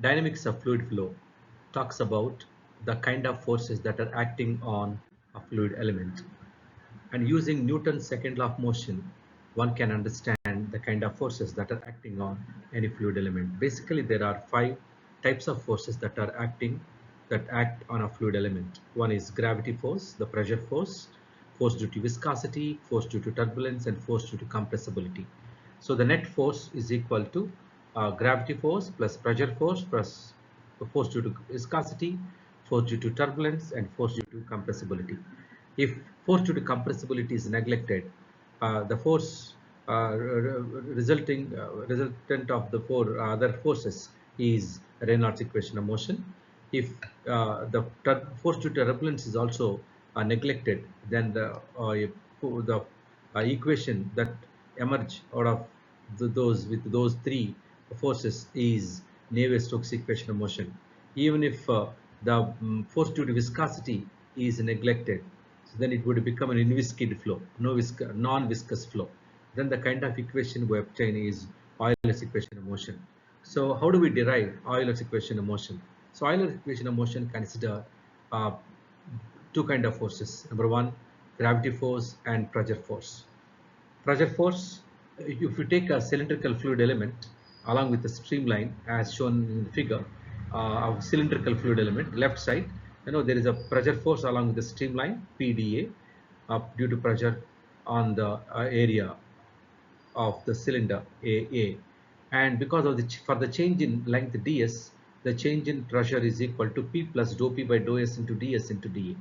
Dynamics of fluid flow talks about the kind of forces that are acting on a fluid element. And using Newton's second law of motion, one can understand the kind of forces that are acting on any fluid element. Basically, there are 5 types of forces that act on a fluid element. One is gravity force, the pressure force, force due to viscosity, force due to turbulence, and force due to compressibility. So the net force is equal to gravity force plus pressure force plus force due to viscosity, force due to turbulence, and force due to compressibility. If force due to compressibility is neglected, the force resultant of the four other forces is Reynolds equation of motion. If the force due to turbulence is also neglected, then the equation that emerge out of those with those three forces is Navier-Stokes equation of motion. Even if the force due to viscosity is neglected, so then it would become an inviscid flow, non-viscous flow. Then the kind of equation we obtain is Euler's equation of motion. So how do we derive Euler's equation of motion? So Euler's equation of motion consider uh, two kind of forces. Number one, gravity force and pressure force. Pressure force, if you take a cylindrical fluid element along with the streamline as shown in the figure of cylindrical fluid element, left side, there is a pressure force along with the streamline PdA due to pressure on the area of the cylinder AA, and because of for the change in length ds, the change in pressure is equal to P plus dou P by dou S into ds into dA.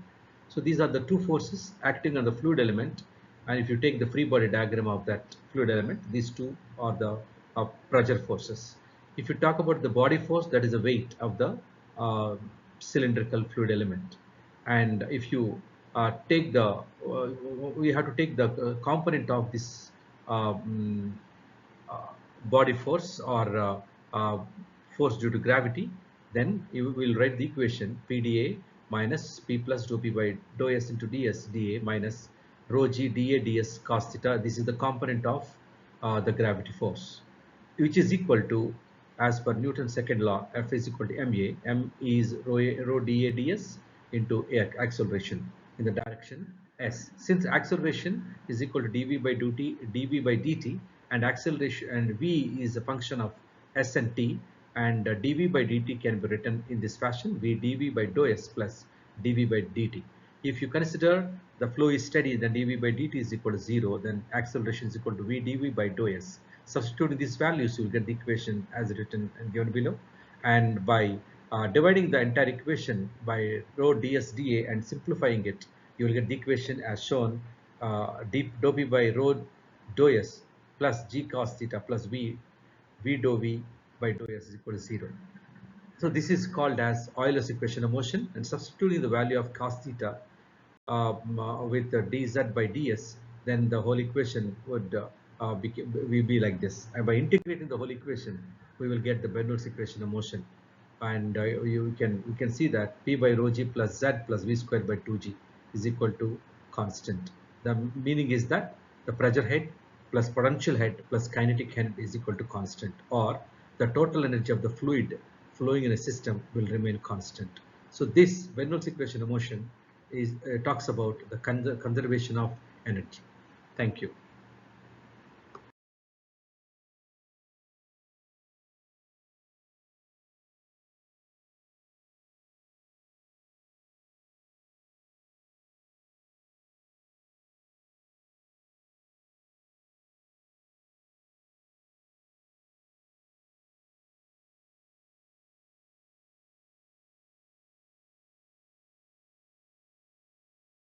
So these are the two forces acting on the fluid element, and if you take the free body diagram of that fluid element, these two are the pressure forces. If you talk about the body force, that is the weight of the cylindrical fluid element. And if you take the we have to take the component of this um, uh, body force or force due to gravity, then you will write the equation PdA minus P plus dou P by dou S into ds dA minus rho g dA ds cos theta. This is the component of the gravity force, which is equal to, as per Newton's second law, F is equal to ma. M is rho dA ds into acceleration in the direction s. Since acceleration is equal to dv by dt, and acceleration and v is a function of s and t, and dv by dt can be written in this fashion: v dv by dou s plus dv by dt. If you consider the flow is steady, then dv by dt is equal to 0, then acceleration is equal to v dv by dou s. Substituting these values, you will get the equation as written and given below. And by dividing the entire equation by rho ds dA and simplifying it, you will get the equation as shown: dou P by rho dou s plus g cos theta plus v dou v by dou s is equal to 0. So this is called as Euler's equation of motion, and substituting the value of cos theta with dz by ds, then the whole equation would be like this. And by integrating the whole equation, we will get the Bernoulli's equation of motion. And you can see that P by rho g plus z plus v square by 2g is equal to constant. The meaning is that the pressure head plus potential head plus kinetic head is equal to constant, or the total energy of the fluid flowing in a system will remain constant. So this Bernoulli's equation of motion talks about the conservation of energy. Thank you.